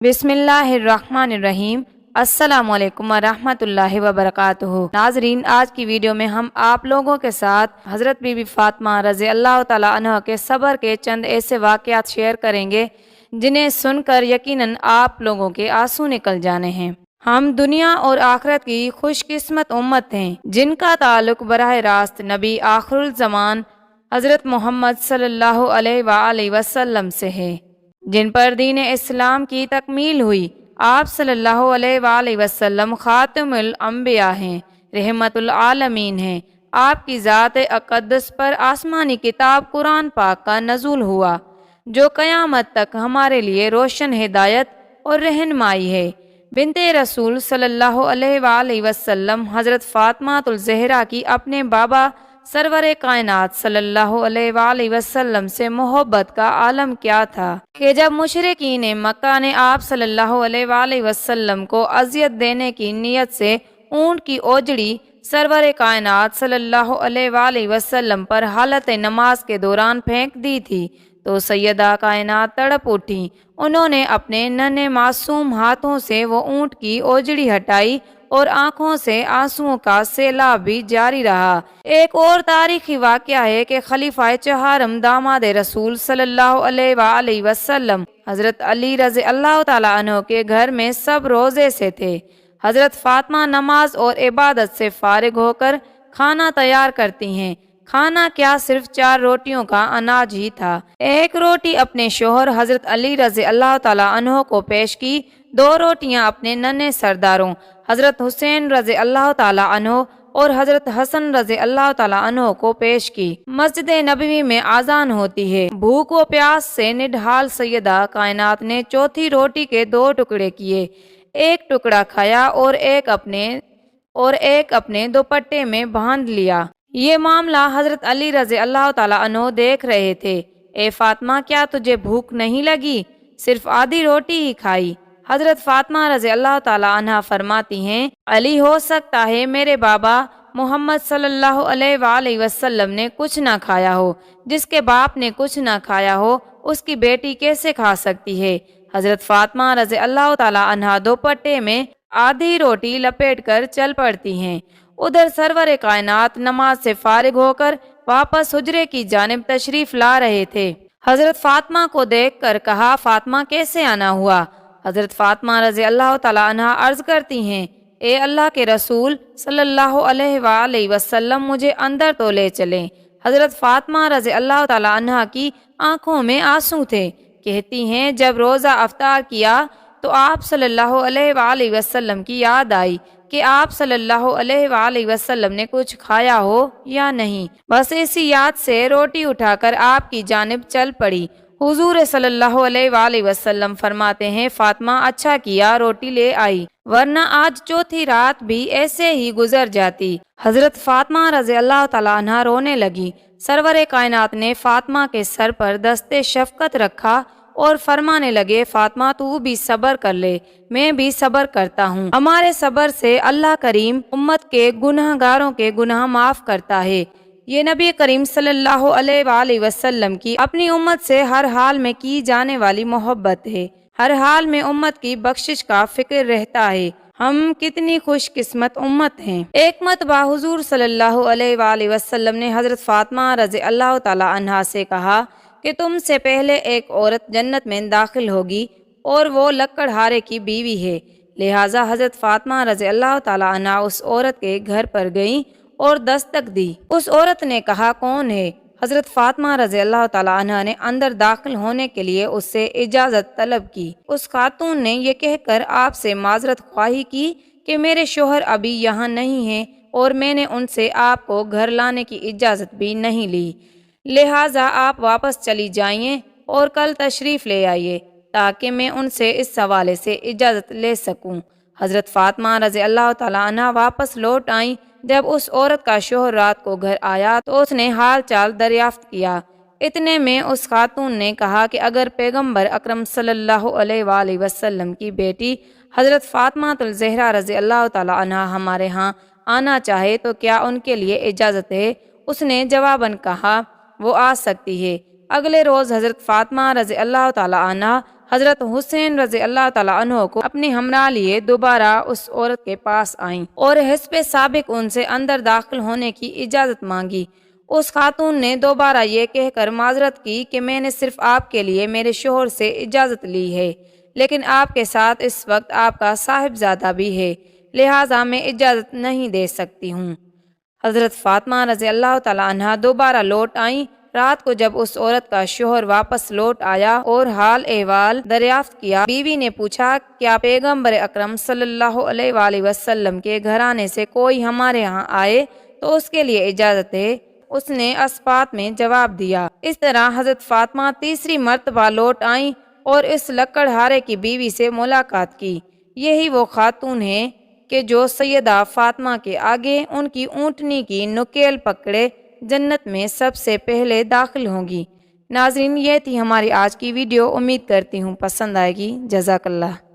بسم اللہ الرحمن الرحیم۔ السلام علیکم ورحمۃ اللہ وبرکاتہ۔ ناظرین، آج کی ویڈیو میں ہم آپ لوگوں کے ساتھ حضرت بی بی فاطمہ رضی اللہ تعالیٰ عنہ کے صبر کے چند ایسے واقعات شیئر کریں گے جنہیں سن کر یقیناً آپ لوگوں کے آنسو نکل جانے ہیں۔ ہم دنیا اور آخرت کی خوش قسمت امت ہیں جن کا تعلق براہ راست نبی آخر الزمان حضرت محمد صلی اللہ علیہ وآلہ وسلم سے ہے، جن پر دین اسلام کی تکمیل ہوئی۔ آپ صلی اللہ علیہ وآلہ وسلم خاتم الانبیاء ہیں، رحمت العالمین ہیں۔ آپ کی ذات اقدس پر آسمانی کتاب قرآن پاک کا نزول ہوا، جو قیامت تک ہمارے لیے روشن ہدایت اور رہنمائی ہے۔ بنت رسول صلی اللہ علیہ وآلہ وسلم حضرت فاطمہ الزہرا کی اپنے بابا سرور کائنات صلی اللہ علیہ وآلہ وسلم سے محبت کا عالم کیا تھا کہ جب مشرکین مکہ نے آپ صلی اللہ علیہ وآلہ وسلم کو اذیت دینے کی نیت سے اونٹ کی اوجڑی سرور کائنات صلی اللہ علیہ وآلہ وسلم پر حالت نماز کے دوران پھینک دی تھی تو سیدہ کائنات تڑپ اٹھی۔ انہوں نے اپنے ننھے معصوم ہاتھوں سے وہ اونٹ کی اوجڑی ہٹائی اور آنکھوں سے آنسوؤں کا سیلاب بھی جاری رہا۔ ایک اور تاریخی واقعہ ہے کہ خلیفہ چہارم داماد رسول صلی اللہ علیہ وآلہ وسلم حضرت علی رضی اللہ تعالیٰ عنہ کے گھر میں سب روزے سے تھے۔ حضرت فاطمہ نماز اور عبادت سے فارغ ہو کر کھانا تیار کرتی ہیں۔ کھانا کیا، صرف 4 روٹیوں کا اناج ہی تھا۔ ایک روٹی اپنے شوہر حضرت علی رضی اللہ تعالیٰ عنہ کو پیش کی، 2 روٹیاں اپنے ننھے سرداروں حضرت حسین رضی اللہ تعالیٰ عنہ اور حضرت حسن رضی اللہ تعالیٰ عنہ کو پیش کی۔ مسجد نبوی میں اذان ہوتی ہے۔ بھوک و پیاس سے نڈھال سیدہ کائنات نے چوتھی روٹی کے 2 ٹکڑے کیے، ایک ٹکڑا کھایا اور ایک اپنے دوپٹے میں باندھ لیا۔ یہ معاملہ حضرت علی رضی اللہ تعالیٰ عنہ دیکھ رہے تھے۔ اے فاطمہ، کیا تجھے بھوک نہیں لگی؟ صرف آدھی روٹی ہی کھائی۔ حضرت فاطمہ رضی اللہ تعالیٰ عنہ فرماتی ہیں، علی، ہو سکتا ہے میرے بابا محمد صلی اللہ علیہ وآلہ وسلم نے کچھ نہ کھایا ہو۔ جس کے باپ نے کچھ نہ کھایا ہو اس کی بیٹی کیسے کھا سکتی ہے؟ حضرت فاطمہ رضی اللہ تعالیٰ عنہ دوپٹے میں آدھی روٹی لپیٹ کر چل پڑتی ہیں۔ ادھر سرور کائنات نماز سے فارغ ہو کر واپس حجرے کی جانب تشریف لا رہے تھے۔ حضرت فاطمہ کو دیکھ کر کہا، فاطمہ کیسے آنا ہوا؟ حضرت فاطمہ رضی اللہ تعالیٰ عنہ عرض کرتی ہیں، اے اللہ کے رسول صلی اللہ علیہ وآلہ وسلم، مجھے اندر تو لے چلیں۔ حضرت فاطمہ رضی اللہ تعالیٰ عنہ کی آنکھوں میں آنسو تھے۔ کہتی ہیں، جب روزہ افطار کیا تو آپ صلی اللہ علیہ وآلہ وسلم کی یاد آئی کہ آپ صلی اللہ علیہ وآلہ وسلم نے کچھ کھایا ہو یا نہیں۔ بس اسی یاد سے روٹی اٹھا کر آپ کی جانب چل پڑی۔ حضور صلی اللہ علیہ وآلہ وسلم فرماتے ہیں، فاطمہ اچھا کیا روٹی لے آئی، ورنہ آج چوتھی رات بھی ایسے ہی گزر جاتی۔ حضرت فاطمہ رضی اللہ تعالیٰ عنہ رونے لگی۔ سرور کائنات نے فاطمہ کے سر پر دست شفقت رکھا اور فرمانے لگے، فاطمہ تو بھی صبر کر لے، میں بھی صبر کرتا ہوں۔ ہمارے صبر سے اللہ کریم امت کے گناہ گاروں کے گناہ معاف کرتا ہے۔ یہ نبی کریم صلی اللہ علیہ وآلہ وسلم کی اپنی امت سے ہر حال میں کی جانے والی محبت ہے۔ ہر حال میں امت کی بخشش کا فکر رہتا ہے۔ ہم کتنی خوش قسمت امت ہیں۔ ایک مرتبہ حضور صلی اللہ علیہ وآلہ وسلم نے حضرت فاطمہ رضی اللہ تعالیٰ عنہا سے کہا کہ تم سے پہلے ایک عورت جنت میں داخل ہوگی اور وہ لکڑہارے کی بیوی ہے۔ لہٰذا حضرت فاطمہ رضی اللہ تعالیٰ عنہ اس عورت کے گھر پر گئیں اور دستک دی۔ اس عورت نے کہا، کون ہے؟ حضرت فاطمہ رضی اللہ تعالیٰ عنہ نے اندر داخل ہونے کے لیے اس سے اجازت طلب کی۔ اس خاتون نے یہ کہہ کر آپ سے معذرت خواہی کی کہ میرے شوہر ابھی یہاں نہیں ہیں اور میں نے ان سے آپ کو گھر لانے کی اجازت بھی نہیں لی، لہٰذا آپ واپس چلی جائیے اور کل تشریف لے آئیے تاکہ میں ان سے اس حوالے سے اجازت لے سکوں۔ حضرت فاطمہ رضی اللہ تعالیٰ عنہ واپس لوٹ آئیں۔ جب اس عورت کا شوہر رات کو گھر آیا تو اس نے حال چال دریافت کیا۔ اتنے میں اس خاتون نے کہا کہ اگر پیغمبر اکرم صلی اللہ علیہ وآلہ وسلم کی بیٹی حضرت فاطمہ الزہرا رضی اللہ تعالیٰ عنہ ہمارے ہاں آنا چاہے تو کیا ان کے لیے اجازت ہے؟ اس نے جواباً کہا، وہ آ سکتی ہے۔ اگلے روز حضرت فاطمہ رضی اللہ تعالیٰ عنہ حضرت حسین رضی اللہ تعالیٰ عنہ کو اپنے ہمراہ لیے دوبارہ اس عورت کے پاس آئیں اور حسب سابق ان سے اندر داخل ہونے کی اجازت مانگی۔ اس خاتون نے دوبارہ یہ کہہ کر معذرت کی کہ میں نے صرف آپ کے لیے میرے شوہر سے اجازت لی ہے، لیکن آپ کے ساتھ اس وقت آپ کا صاحبزادہ بھی ہے، لہٰذا میں اجازت نہیں دے سکتی ہوں۔ حضرت فاطمہ رضی اللہ تعالیٰ عنہ دوبارہ لوٹ آئیں۔ رات کو جب اس عورت کا شوہر واپس لوٹ آیا اور حال احوال دریافت کیا، بیوی نے پوچھا کیا پیغمبر اکرم صلی اللہ علیہ وآلہ وسلم کے گھرانے سے کوئی ہمارے ہاں آئے تو اس کے لیے اجازت ہے؟ اس نے اسپات میں جواب دیا۔ اس طرح حضرت فاطمہ تیسری مرتبہ لوٹ آئیں اور اس لکڑہارے کی بیوی سے ملاقات کی۔ یہی وہ خاتون ہے کہ جو سیدہ فاطمہ کے آگے ان کی اونٹنی کی نکیل پکڑے جنت میں سب سے پہلے داخل ہوں گی۔ ناظرین، یہ تھی ہماری آج کی ویڈیو، امید کرتی ہوں پسند آئے گی۔ جزاک اللہ۔